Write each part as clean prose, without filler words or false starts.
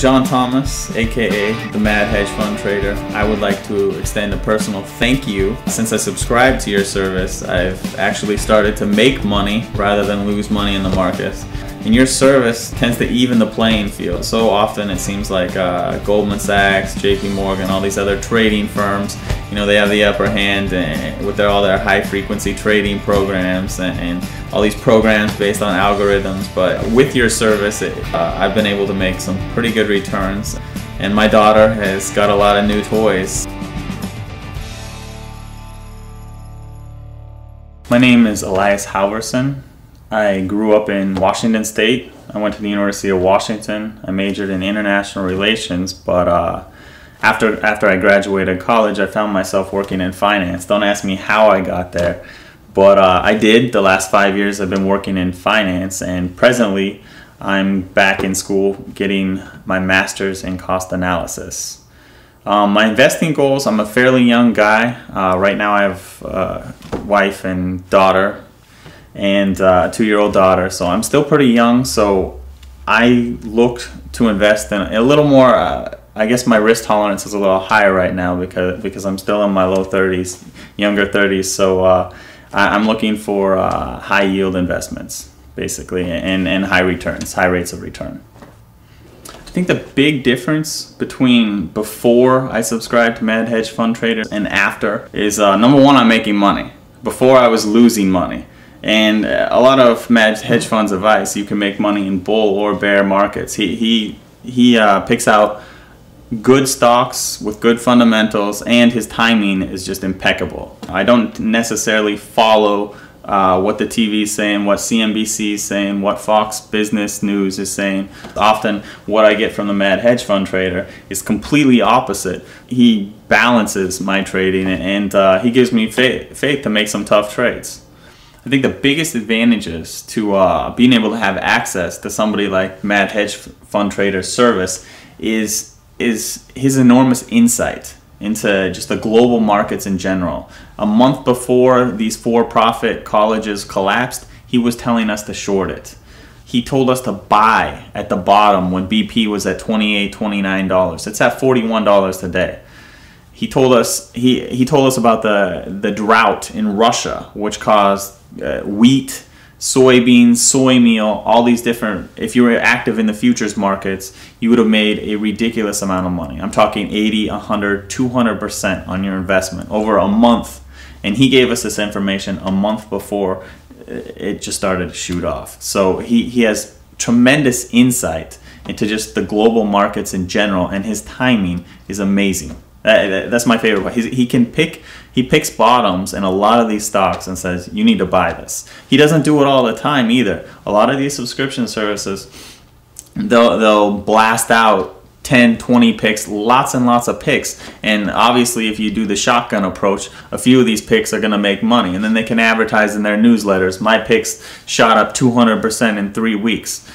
John Thomas, aka the Mad Hedge Fund Trader. I would like to extend a personal thank you. Since I subscribed to your service, I've actually started to make money rather than lose money in the markets. And your service tends to even the playing field. So often it seems like Goldman Sachs, JP Morgan, all these other trading firms, you know, they have the upper hand with all their high frequency trading programs and all these programs based on algorithms. But with your service, I've been able to make some pretty good returns. And my daughter has got a lot of new toys. My name is Elias Halverson. I grew up in Washington State. I went to the University of Washington. I majored in international relations, but after I graduated college, I found myself working in finance. Don't ask me how I got there, but I did. The last 5 years I've been working in finance, and presently I'm back in school getting my master's in cost analysis. My investing goals, I'm a fairly young guy. Right now I have a wife and daughter, and a 2-year-old daughter, so I'm still pretty young. So I looked to invest in a little more. I guess my risk tolerance is a little higher right now because I'm still in my low 30s, younger 30s. So I'm looking for high yield investments, basically, and high returns, high rates of return. I think the big difference between before I subscribed to Mad Hedge Fund Trader and after is number one, I'm making money. Before I was losing money. And a lot of Mad Hedge Fund's advice, you can make money in bull or bear markets. He picks out good stocks with good fundamentals, and his timing is just impeccable. I don't necessarily follow what the TV is saying, what CNBC is saying, what Fox Business News is saying. Often what I get from the Mad Hedge Fund Trader is completely opposite. He balances my trading, and he gives me faith to make some tough trades. I think the biggest advantages to being able to have access to somebody like Mad Hedge Fund Trader's service is his enormous insight into just the global markets in general. A month before these for-profit colleges collapsed, he was telling us to short it. He told us to buy at the bottom when BP was at $28, $29. It's at $41 today. He told us about the drought in Russia, which caused wheat, soybeans, soy meal, all these different. If you were active in the futures markets, you would have made a ridiculous amount of money. I'm talking 80, 100, 200% on your investment over a month. And he gave us this information a month before it just started to shoot off. So he has tremendous insight into just the global markets in general, and his timing is amazing. That's my favorite part. He picks bottoms in a lot of these stocks and says, you need to buy this. He doesn't do it all the time either. A lot of these subscription services, they'll blast out 10, 20 picks, lots and lots of picks. And obviously if you do the shotgun approach, a few of these picks are going to make money. And then they can advertise in their newsletters, my picks shot up 200% in 3 weeks.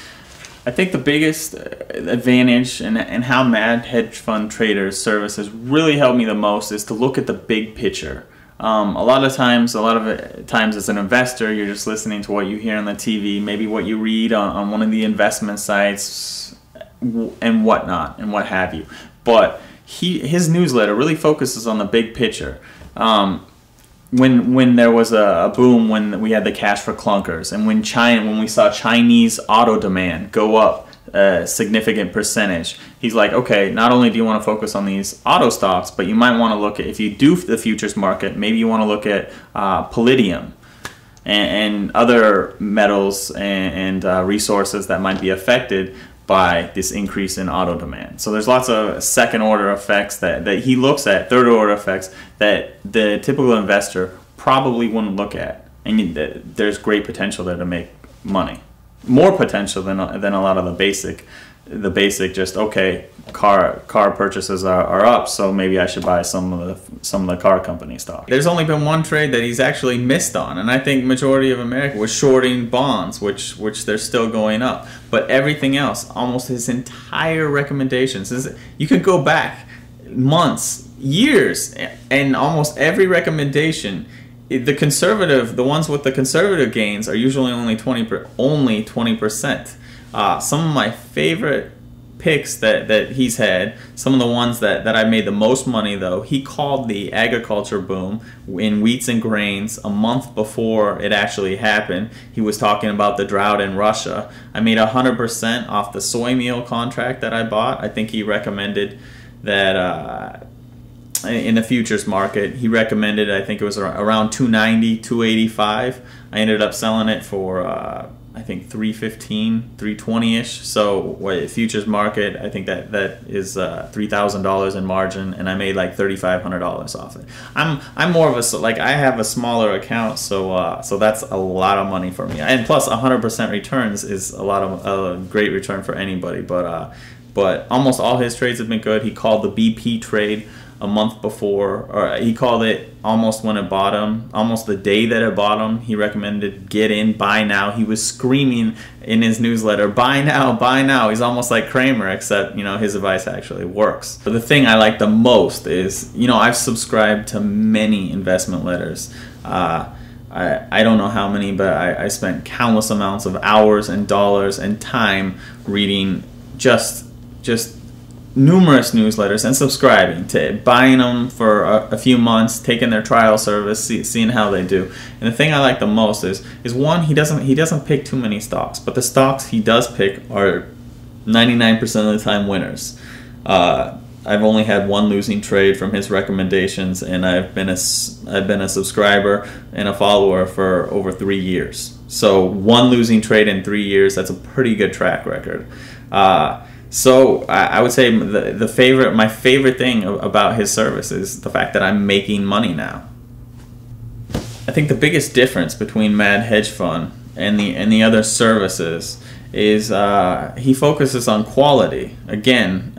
I think the biggest advantage and how Mad Hedge Fund Trader's services really helped me the most is to look at the big picture. A lot of times as an investor, you're just listening to what you hear on the TV, maybe what you read on one of the investment sites and whatnot and what have you. But his newsletter really focuses on the big picture. When there was a boom, when we had the cash for clunkers, and when we saw Chinese auto demand go up a significant percentage, he's like, okay, not only do you want to focus on these auto stocks, but you might want to look at, if you do the futures market, maybe you want to look at palladium and other metals and resources that might be affected by this increase in auto demand. So there's lots of second order effects that he looks at, third order effects that the typical investor probably wouldn't look at. And there's great potential there to make money. More potential than a lot of the basic just, okay, car purchases are up, so maybe I should buy some of the car company stock. There's only been one trade that he's actually missed on, and I think majority of America was shorting bonds, which they're still going up. But everything else, almost his entire recommendations, you could go back months, years, and almost every recommendation, the ones with the conservative gains are usually only 20%. Some of my favorite picks that he's had, some of the ones that I made the most money though, he called the agriculture boom in wheats and grains a month before it actually happened. He was talking about the drought in Russia. I made 100% off the soy meal contract that I bought. I think he recommended that in the futures market, he recommended, I think it was around 290, 285. I ended up selling it for I think 315, 320-ish. So futures market, I think that is $3,000 in margin, and I made like $3,500 off it. I'm more of a, like, I have a smaller account, so that's a lot of money for me. And plus 100% returns is a great return for anybody. But almost all his trades have been good. He called the BP trade a month before, or he called it almost when it bottomed, almost the day that it bottomed. He recommended get in, buy now. He was screaming in his newsletter, buy now, buy now. He's almost like Kramer, except, you know, his advice actually works. But the thing I like the most is, you know, I've subscribed to many investment letters. I don't know how many, but I spent countless amounts of hours and dollars and time reading just numerous newsletters and subscribing to, buying them for a few months, taking their trial service, seeing how they do. And the thing I like the most is one, he doesn't pick too many stocks, but the stocks he does pick are 99% of the time winners. I've only had one losing trade from his recommendations, and I've been a subscriber and a follower for over 3 years. So one losing trade in 3 years, that's a pretty good track record. So I would say my favorite thing about his service is the fact that I'm making money now. I think the biggest difference between Mad Hedge Fund and the other services is he focuses on quality. Again,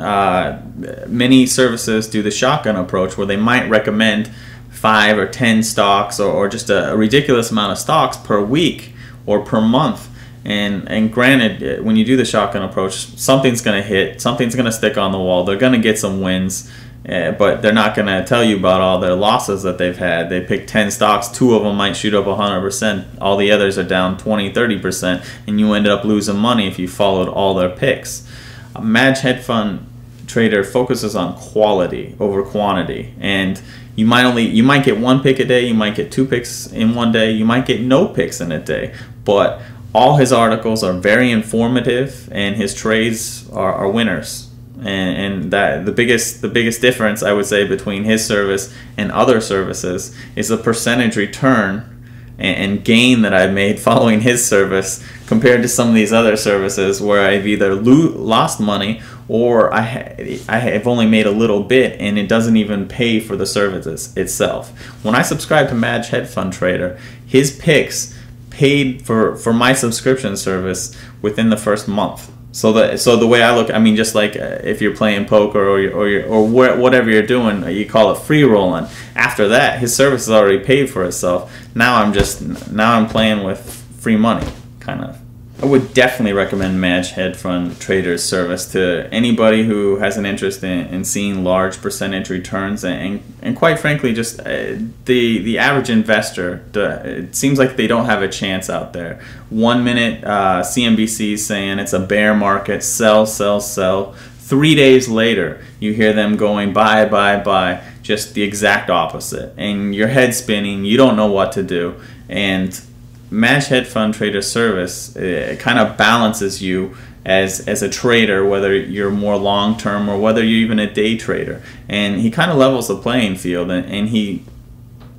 many services do the shotgun approach where they might recommend 5 or 10 stocks or just a ridiculous amount of stocks per week or per month. And granted, when you do the shotgun approach, something's going to hit, something's going to stick on the wall. They're going to get some wins, but they're not going to tell you about all their losses that they've had. They pick 10 stocks, 2 of them might shoot up 100%, all the others are down 20, 30%, and you ended up losing money if you followed all their picks. A Mad Hedge Fund trader focuses on quality over quantity, and you might get 1 pick a day, you might get 2 picks in one day, you might get no picks in a day, but all his articles are very informative, and his trades are winners. And that the biggest difference, I would say, between his service and other services is the percentage return and gain that I've made following his service compared to some of these other services where I've either lost money or I have only made a little bit, and it doesn't even pay for the services itself. When I subscribe to Mad Hedge Fund Trader, his picks paid for my subscription service within the first month. So the way I look, I mean, just like if you're playing poker or whatever you're doing, you call it free rolling. After that, his service is already paid for itself. Now I'm playing with free money, kind of. I would definitely recommend Mad Hedge Fund Trader's service to anybody who has an interest in seeing large percentage returns, and quite frankly, just the average investor. It seems like they don't have a chance out there. 1 minute CNBC saying it's a bear market, sell, sell, sell. 3 days later, you hear them going buy, buy, buy. Just the exact opposite, and your head's spinning. You don't know what to do, and Mad Hedge Fund Trader service kind of balances you as a trader, whether you're more long term or whether you're even a day trader, and he kind of levels the playing field, and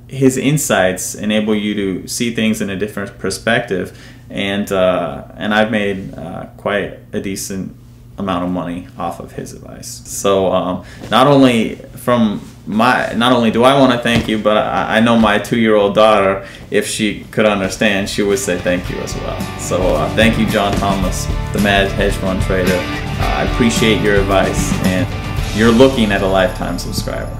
his insights enable you to see things in a different perspective, and I've made quite a decent amount of money off of his advice. So not only do I want to thank you, but I know my 2-year-old daughter, if she could understand, she would say thank you as well. So thank you, John Thomas, the Mad Hedge Fund Trader. I appreciate your advice, and you're looking at a lifetime subscriber.